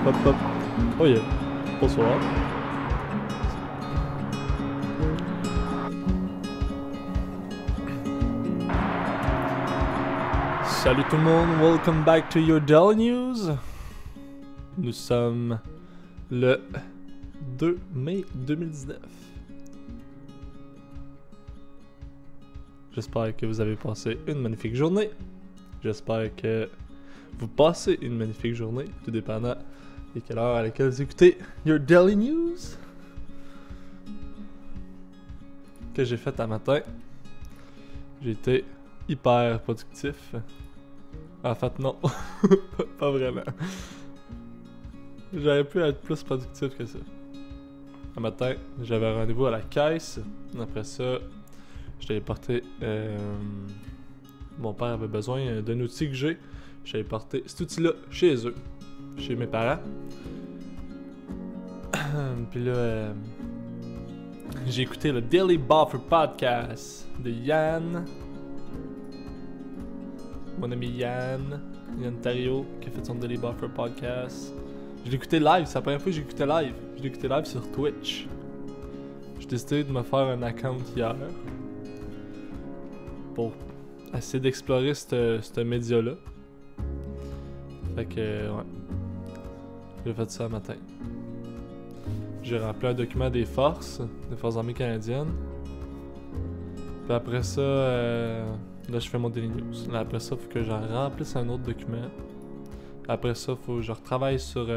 hop, hop. Oh yeah. Bonsoir. Salut tout le monde, welcome back to your Daily News. Nous sommes le 2 mai 2019. J'espère que vous avez passé une magnifique journée. J'espère que vous passez une magnifique journée, tout dépendant de quelle heure à laquelle vous écoutez your Daily News. Que j'ai fait un matin. J'ai été hyper productif. En fait, non. Pas vraiment. J'aurais pu être plus productif que ça. Un matin, j'avais un rendez-vous à la caisse. Après ça, j'allais porter... Mon père avait besoin d'un outil que j'ai. J'allais porter cet outil-là chez eux. Chez mes parents. Puis là... j'ai écouté le Daily Buffer Podcast de Yann. Mon ami Yann Tario, qui a fait son Daily Buffer Podcast. Je l'ai écouté live, c'est la première fois que j'ai écouté live. Je l'ai écouté live sur Twitch. J'ai décidé de me faire un account hier. Pour essayer d'explorer ce média-là. Fait que, ouais. J'ai fait ça le matin. J'ai rempli un document des Forces armées canadiennes. Puis après ça, là je fais mon Daily News. Là, après ça, faut que j'en remplisse un autre document. Après ça, faut que je retravaille sur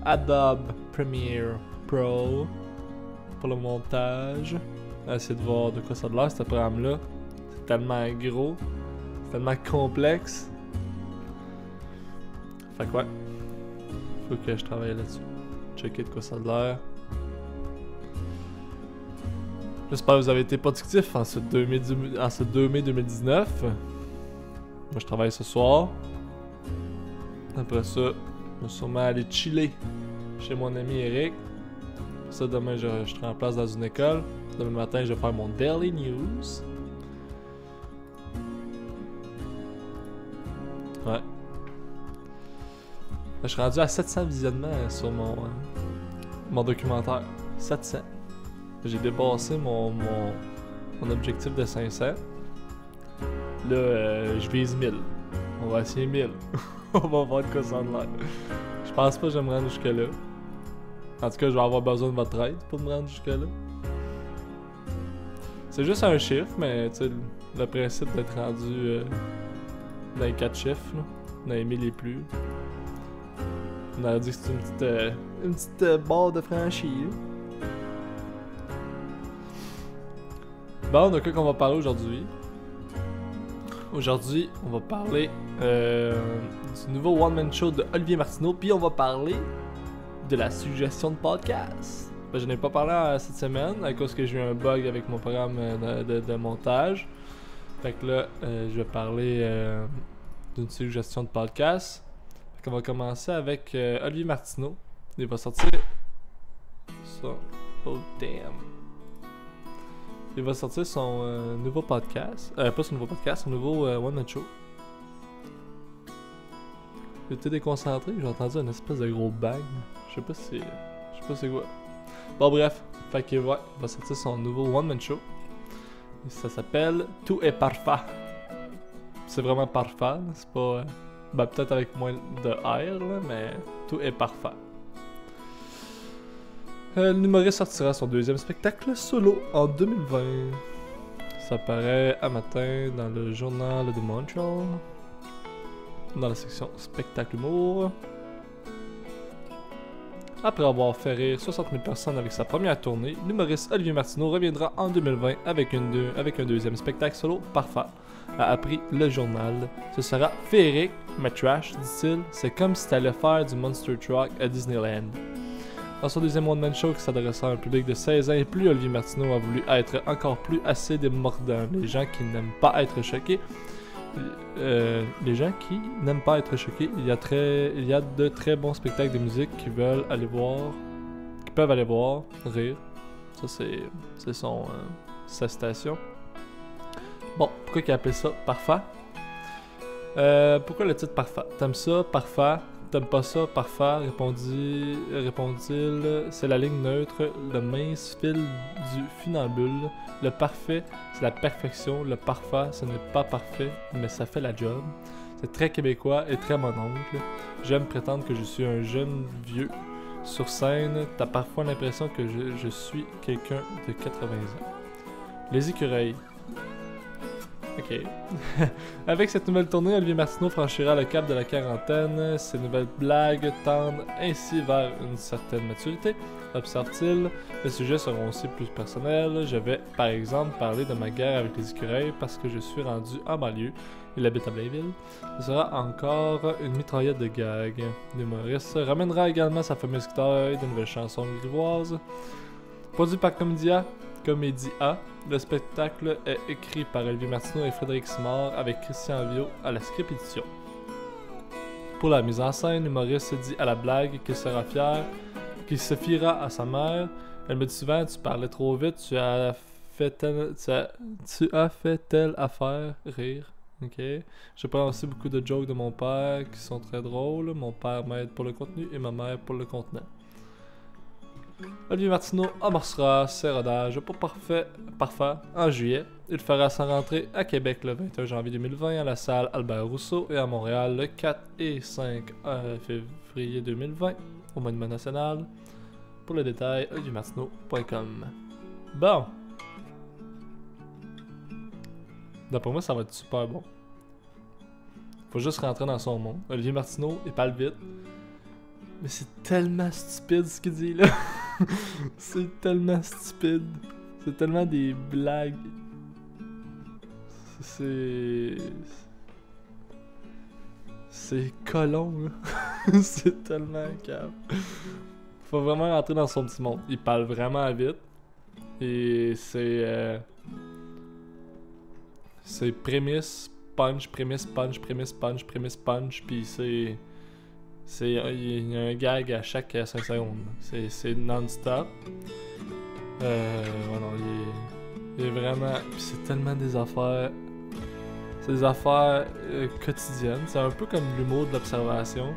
Adobe Premiere Pro pour le montage. Essayer de voir de quoi ça a l'air, ce programme-là. C'est tellement gros, c'est tellement complexe. Fait que ouais, faut que je travaille là-dessus. Checker de quoi ça a l'air. J'espère que vous avez été productifs en ce 2 mai 2019. Moi je travaille ce soir. Après ça, je vais sûrement aller chiller chez mon ami Eric. Après ça, demain je serai en place dans une école. Demain matin, je vais faire mon Daily News. Ouais. Je suis rendu à 700 visionnements sur mon documentaire. 700. J'ai dépassé mon objectif de 500. Là, je vise 1000. On va essayer 1000. On va voir de quoi ça a l'air. Je pense pas que je vais me rendre jusque-là. En tout cas, je vais avoir besoin de votre aide pour me rendre jusque-là. C'est juste un chiffre, mais tu sais, le principe d'être rendu dans les 4 chiffres, là, dans les 1000 et plus. On a dit que c'est une petite barre de franchise. Bon, de quoi qu'on va parler aujourd'hui? Aujourd'hui, on va parler du nouveau one-man show de Olivier Martineau, puis on va parler de la suggestion de podcast. Ben, je n'ai pas parlé cette semaine à cause que j'ai eu un bug avec mon programme de montage. Fait que là, je vais parler d'une suggestion de podcast. Fait qu'on va commencer avec Olivier Martineau. Il va sortir ça. Oh damn. Il va sortir son nouveau podcast. Pas son nouveau podcast, son nouveau one-man show. J'étais déconcentré, j'ai entendu un espèce de gros bang. Je sais pas c'est quoi. Bon bref, fait que ouais, il va sortir son nouveau one-man show. Et ça s'appelle Tout est parfait. C'est vraiment parfait, c'est pas... ben peut-être avec moins de R là, mais tout est parfait. L'humoriste sortira son deuxième spectacle solo en 2020. Ça paraît à matin dans le journal de Montréal. Dans la section spectacle humour. Après avoir fait rire 60 000 personnes avec sa première tournée, l'humoriste Olivier Martineau reviendra en 2020 avec un deuxième spectacle solo parfait, a appris le journal. Ce sera féerique, mais trash, dit-il. C'est comme si t'allais faire du Monster Truck à Disneyland. Dans son deuxième one-man show qui s'adressera à un public de 16 ans et plus, Olivier Martineau a voulu être encore plus acide et mordant. Les gens qui n'aiment pas être choqués. Les gens qui n'aiment pas être choqués, il y a de très bons spectacles de musique qui peuvent aller voir, rire. Ça c'est sa citation. Bon, pourquoi il appelle ça parfait? Pourquoi le titre parfait? T'aimes ça, parfait? t'aimes pas ça, parfait, répondit-il. C'est la ligne neutre, le mince fil du funambule. Le parfait, c'est la perfection. Le parfait, ce n'est pas parfait, mais ça fait la job. C'est très québécois et très mon oncle. J'aime prétendre que je suis un jeune vieux. Sur scène, t'as parfois l'impression que je suis quelqu'un de 80 ans. Les écureuils. Ok. Avec cette nouvelle tournée, Olivier Martineau franchira le cap de la quarantaine. Ses nouvelles blagues tendent ainsi vers une certaine maturité, observe-t-il. Les sujets seront aussi plus personnels. Je vais, par exemple, parler de ma guerre avec les écureuils parce que je suis rendu en banlieue. Il habite à Blainville. Ce sera encore une mitraillette de gags. L'humoriste ramènera également sa fameuse guitare et de nouvelles chansons grivoises. Produit par Comédia, le spectacle est écrit par Olivier Martineau et Frédéric Simard avec Christian Viau à la script édition. Pour la mise en scène, l'humoriste se dit à la blague qu'il sera fier, qu'il se fiera à sa mère. Elle me dit souvent, tu parlais trop vite, tu as fait telle affaire, rire. Ok. Je prends aussi beaucoup de jokes de mon père qui sont très drôles. Mon père m'aide pour le contenu et ma mère pour le contenant. Olivier Martineau amorcera ses rodages pour Parfait en juillet. Il fera sa rentrée à Québec le 21 janvier 2020 à la salle Albert Rousseau et à Montréal le 4 et 5 février 2020 au Monument National. Pour le détail, oliviermartineau.com. Bon. D'après moi, ça va être super bon. Faut juste rentrer dans son monde. Olivier Martineau, il parle vite. Mais c'est tellement stupide ce qu'il dit là. C'est tellement stupide. C'est tellement des blagues. C'est colon là. C'est tellement calme. Faut vraiment rentrer dans son petit monde. Il parle vraiment vite. Et c'est prémisse, punch, prémisse, punch, prémisse, punch, prémisse, punch, puis il y a un gag à chaque 5 secondes. C'est non-stop. Voilà, il est vraiment... Puis c'est tellement des affaires... C'est des affaires quotidiennes. C'est un peu comme l'humour de l'observation.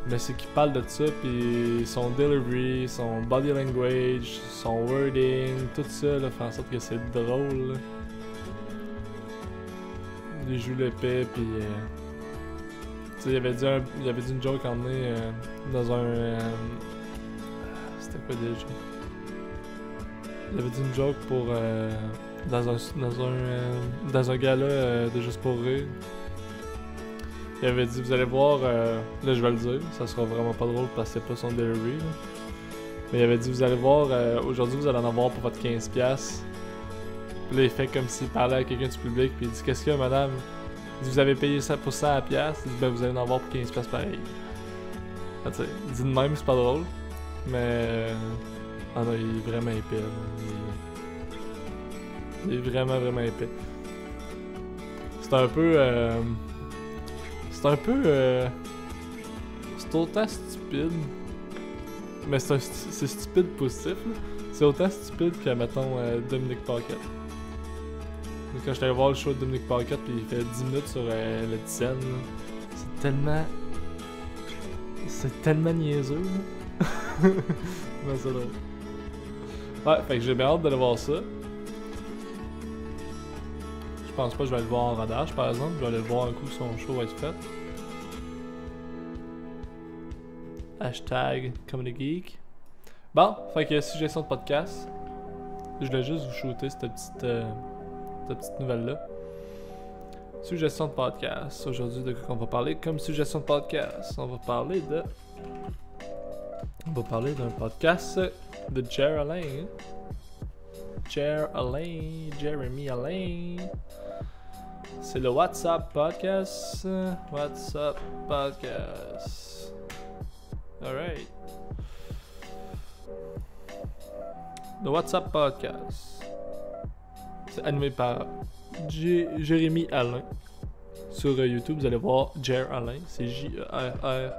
Mais c'est qu'il parle de ça, puis son delivery, son body language, son wording, tout ça là, fait en sorte que c'est drôle. Là. Il joue l'épée, puis tu sais, il avait dit une joke emmenée dans un c'était quoi déjà? Il avait dit une joke pour dans un gala de Juste pour rire. Il avait dit, vous allez voir, là je vais le dire, ça sera vraiment pas drôle parce que c'est pas son delivery. Là. Mais il avait dit, vous allez voir, aujourd'hui vous allez en avoir pour votre 15$. Puis là il fait comme s'il parlait à quelqu'un du public, puis il dit, qu'est-ce qu'il y a madame? Il dit, vous avez payé ça pour 100$. Il dit, ben vous allez en avoir pour 15$ pareil. Ah, tu sais, il dit de même, c'est pas drôle. Mais, ah non, il est vraiment épais. Là. Il est vraiment, vraiment épais. C'est un peu... c'est autant stupide, mais c'est stupide positif. C'est autant stupide que, mettons, Dominique Paquette. Quand j'étais allé voir le show de Dominique Paquette, puis il fait 10 minutes sur le scène, c'est tellement niaiseux. Mais c'est drôle. Ouais, fait que j'ai bien hâte d'aller voir ça. Je pense pas que je vais aller le voir en rodage par exemple, je vais aller le voir un coup son show va être fait. Hashtag Comedy Geek. Bon, fait que suggestion de podcast. Je voulais juste vous shooter cette petite nouvelle là. Suggestion de podcast. Aujourd'hui de quoi on va parler comme suggestion de podcast? On va parler d'un podcast de Jeremy Alain. C'est le WhatsApp Podcast. Alright. Le WhatsApp Podcast. C'est animé par Jérémy Alain. Sur YouTube, vous allez voir Jer Alain. C'est J-E-R-R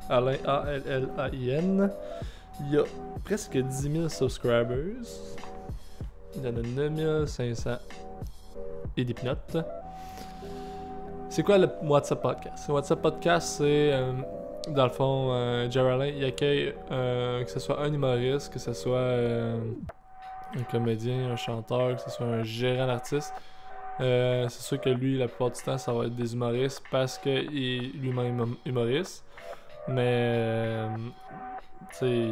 Alain A-L-L-A-I-N. Il y a presque 10 000 subscribers. Il y en a 9500 et des pinottes. c'est quoi le WhatsApp Podcast? Le WhatsApp Podcast, c'est dans le fond, Jerry Alain, il accueille que ce soit un humoriste, que ce soit un comédien, un chanteur, que ce soit un gérant d'artiste. C'est sûr que lui, la plupart du temps, ça va être des humoristes parce qu'il est lui-même humoriste. Mais, tu sais,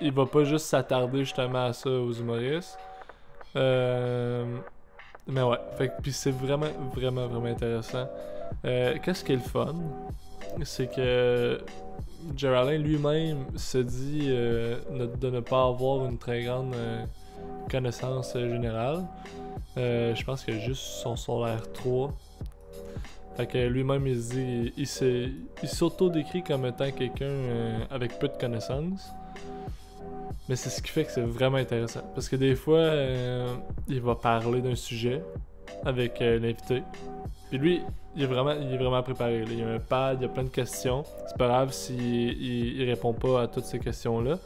il va pas juste s'attarder justement à ça aux humoristes. Mais ouais, fait que puis c'est vraiment, vraiment, vraiment intéressant. Qu'est-ce qui est le fun? C'est que Jerry Alain lui-même se dit de ne pas avoir une très grande connaissance générale. Je pense qu'il a juste son secondaire 3. Fait que lui-même il se dit, il s'auto-décrit comme étant quelqu'un avec peu de connaissances. Mais c'est ce qui fait que c'est vraiment intéressant. Parce que des fois, il va parler d'un sujet avec l'invité. Puis lui, il est vraiment préparé. Là. Il a un pad, il a plein de questions. C'est pas grave s'il il répond pas à toutes ces questions-là.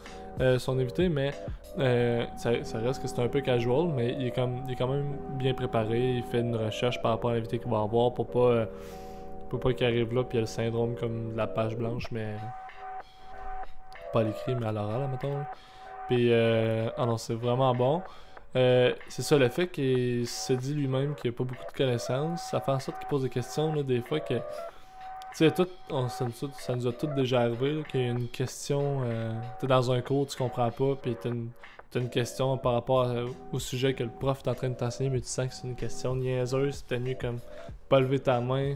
Son invité, mais ça reste que c'est un peu casual, mais il est quand même bien préparé. Il fait une recherche par rapport à l'invité qu'il va avoir pour pas qu'il arrive là puis il a le syndrome comme de la page blanche, mais pas à l'écrit, mais à l'oral, mettons. Puis, non, c'est vraiment bon. C'est ça, le fait qu'il se dit lui-même qu'il a pas beaucoup de connaissances, ça fait en sorte qu'il pose des questions, là, des fois que. Tu sais, ça nous a tous déjà arrivé, là, qu'il y a une question. T'es dans un cours, tu comprends pas, puis t'as une question par rapport au sujet que le prof est en train de t'enseigner, mais tu sens que c'est une question niaiseuse, c'est peut-être mieux comme pas lever ta main.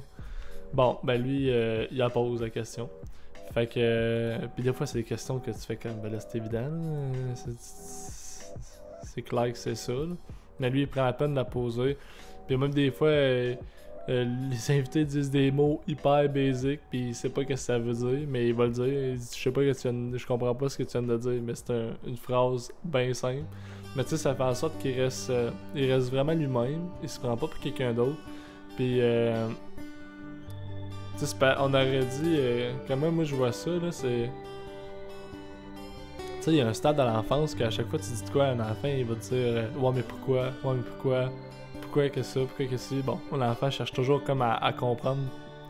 Bon, ben lui, il en pose la question. Fait que. Puis des fois, c'est des questions que tu fais comme. Ben là, c'est évident. Là, c'est clair que c'est ça. Là. Mais lui, il prend la peine de la poser. Puis même des fois, les invités disent des mots hyper basiques. Puis il sait pas ce que ça veut dire. Mais il va le dire. Il dit, je comprends pas ce que tu viens de dire. Mais c'est une phrase bien simple. Mais tu sais, ça fait en sorte qu'il reste vraiment lui-même. Il se prend pas pour quelqu'un d'autre. Puis. On aurait dit, comment moi je vois ça, là, c'est. Tu sais, il y a un stade à l'enfance qu'à chaque fois tu dis de quoi à un enfant, il va te dire ouais, mais pourquoi? Ouais, mais pourquoi? Pourquoi que ça? Pourquoi que si? Bon, l'enfant cherche toujours comme à comprendre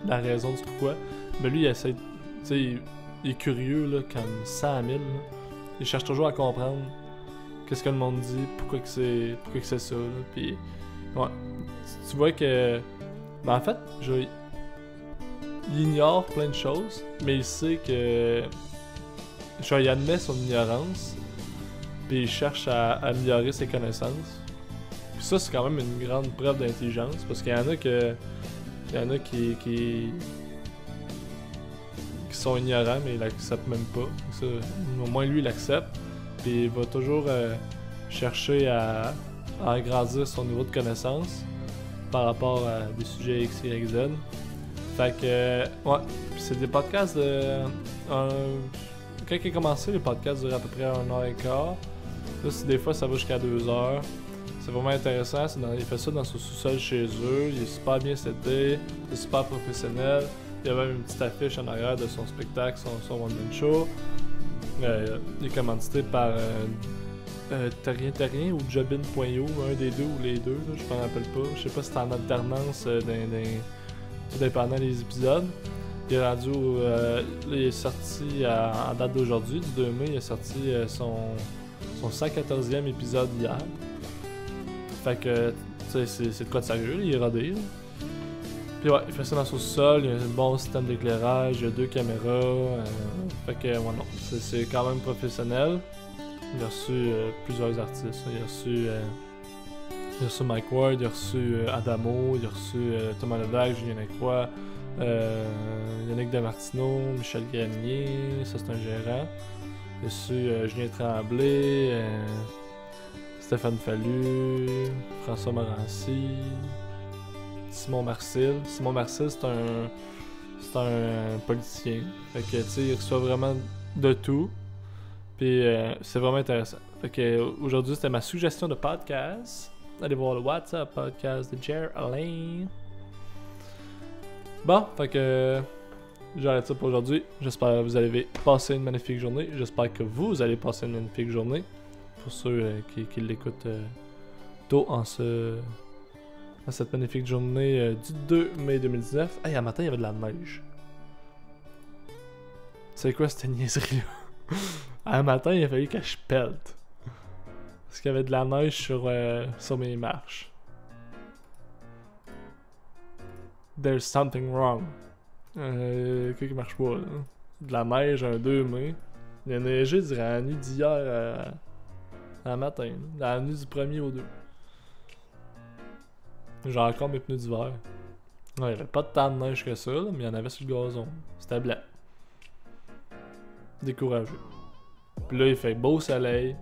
la raison du pourquoi. Mais lui, il essaie. Tu sais, il est curieux, là, comme 100 000. Là. Il cherche toujours à comprendre qu'est-ce que le monde dit, pourquoi que c'est ça, là. Puis, ouais. Tu vois que. Ben, en fait, il ignore plein de choses, mais il sait que. Il admet son ignorance, puis il cherche à améliorer ses connaissances. Puis ça, c'est quand même une grande preuve d'intelligence, parce qu'il y en a qui sont ignorants, mais ils l'acceptent même pas. Ça, au moins, lui, il l'accepte, puis il va toujours chercher à agrandir son niveau de connaissance par rapport à des sujets X, Y, Z. Fait que, ouais, c'est des podcasts de. Quand il a commencé, les podcasts durent à peu près 1h15. Là, des fois, ça va jusqu'à 2h. C'est vraiment intéressant. Il fait ça dans son sous-sol chez eux. Il est super bien seté. Il est super professionnel. Il y a même une petite affiche en arrière de son spectacle, son one-man show. Il est commandité par Terrien ou Jobin.io, un des deux ou les deux, là, je m'en rappelle pas. Je sais pas si c'est en alternance tout dépendant des épisodes. Il est rendu là, il est sorti en date d'aujourd'hui, du 2 mai, il est sorti son 114e épisode hier. Fait que c'est de quoi de sérieux, là, il est rodé. Là. Puis ouais, il fait ça dans son sol, il y a un bon système d'éclairage, il y a 2 caméras. Fait que ouais, non, c'est quand même professionnel. Il a reçu plusieurs artistes. Il a reçu Mike Ward, il a reçu Adamo, il a reçu Thomas Levac, Julien Lacroix, Yannick Damartino, Michel Grenier, ça c'est un gérant. Il a reçu Julien Tremblay, Stéphane Fallu, François Morancy, Simon Marcil. Simon Marcil, c'est un politicien. Fait que, tu sais, il reçoit vraiment de tout. Puis c'est vraiment intéressant. Fait que aujourd'hui, c'était ma suggestion de podcast. Allez voir le WhatsApp podcast de Jerry Alain. Bon, fait que j'arrête ça pour aujourd'hui. J'espère que vous allez passer une magnifique journée. J'espère que vous allez passer une magnifique journée. Pour ceux qui l'écoutent tôt en ce à cette magnifique journée du 2 mai 2019. Hey, un matin, il y avait de la neige. C'est quoi cette niaiserie-là? Un matin, il a fallu que je pète. Parce qu'il y avait de la neige sur mes marches. There's something wrong. Quoi qui marche pas, là? De la neige un 2 mai. Il a neigé durant la nuit d'hier à matin. Là. La nuit du 1er au 2. J'ai encore mes pneus d'hiver. Ouais, il n'y avait pas tant de neige que ça, là, mais il y en avait sur le gazon. C'était blanc. Découragé. Puis là, il fait beau soleil.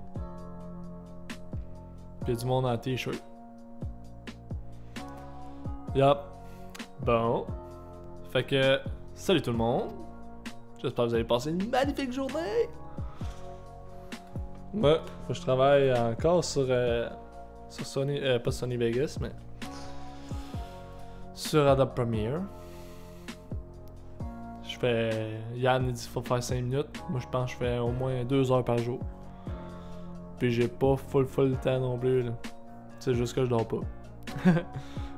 Puis il y a du monde en t-shirt. Yup. Bon. Fait que, salut tout le monde. J'espère que vous avez passé une magnifique journée. Ouais, faut que je travaille encore sur Sony, pas Sony Vegas, mais sur Adobe Premiere. Je fais, Yann il dit qu'il faut faire 5 minutes. Moi je pense que je fais au moins 2 heures par jour. Puis j'ai pas full le temps non plus, là. C'est juste que je dors pas.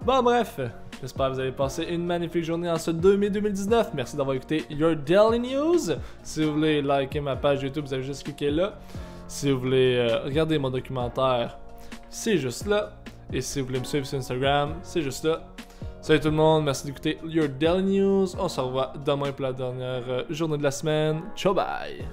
Bon bref, j'espère que vous avez passé une magnifique journée en ce 2 mai 2019. Merci d'avoir écouté Your Daily News. Si vous voulez liker ma page YouTube, vous avez juste cliqué là. Si vous voulez regarder mon documentaire, c'est juste là. Et si vous voulez me suivre sur Instagram, c'est juste là. Salut tout le monde, merci d'écouter Your Daily News. On se revoit demain pour la dernière journée de la semaine. Ciao bye!